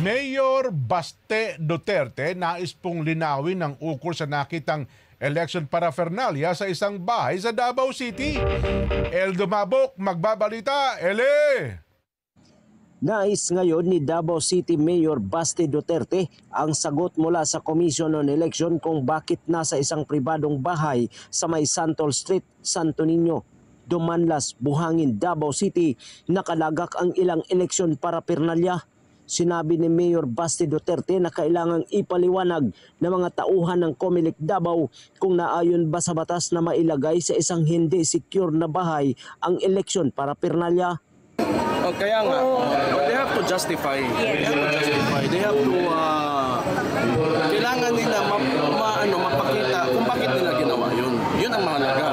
Mayor Baste Duterte nais pong linawin ang ukol sa nakitang election paraphernalia sa isang bahay sa Davao City. El Dumabok, magbabalita. Ele! Nais ngayon ni Davao City Mayor Baste Duterte ang sagot mula sa Commission on Election kung bakit nasa isang pribadong bahay sa may Santol Street, Santo Niño, Dumanlas, Buhangin, Davao City nakalagak ang ilang eleksyon paraphernalia. Sinabi ni Mayor Baste Duterte na kailangang ipaliwanag ng mga tauhan ng Comelec Davao kung naayon ba sa batas na mailagay sa isang hindi secure na bahay ang eleksyon paraphernalia. Kaya nga, but they have to justify. They have to kailangan nila mapakita kung bakit nila ginawa yun. Yun ang mahalaga.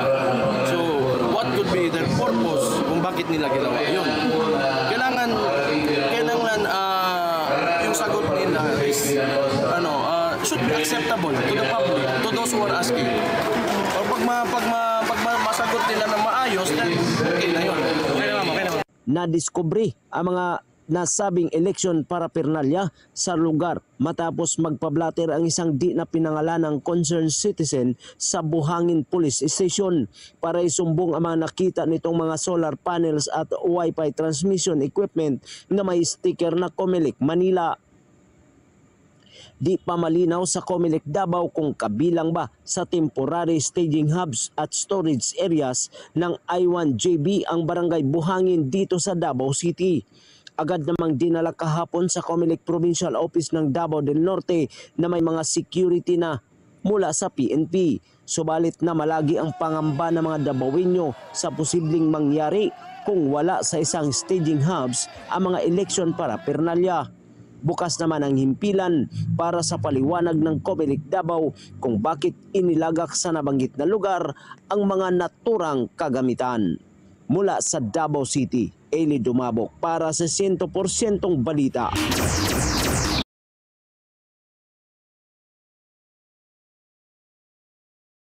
So, what could be their purpose kung bakit nila ginawa yun? Kailangan yung sagot nila is should be acceptable to the public, to those who are asking. Or pag masagot nila na maayos, then okay na yun. Nadiskubre ang mga nasabing eleksyon paraphernalia sa lugar matapos magpablatter ang isang di na pinangalanang concerned citizen sa Buhangin Police Station para isumbong ang mga nakita nitong mga solar panels at Wi-Fi transmission equipment na may sticker na Comelec Manila. Di pa malinaw sa Comelec Davao kung kabilang ba sa temporary staging hubs at storage areas ng I1JB ang barangay Buhangin dito sa Davao City. Agad namang dinala kahapon sa Comelec Provincial Office ng Davao del Norte na may mga security na mula sa PNP. Subalit na malagi ang pangamba ng mga Davaoenyo sa posibleng mangyari kung wala sa isang staging hubs ang mga eleksyon paraphernalia. Bukas naman ang himpilan para sa paliwanag ng Comelec Davao kung bakit inilagak sa nabanggit na lugar ang mga naturang kagamitan. Mula sa Davao City, Eli Dumabok para sa 100% balita.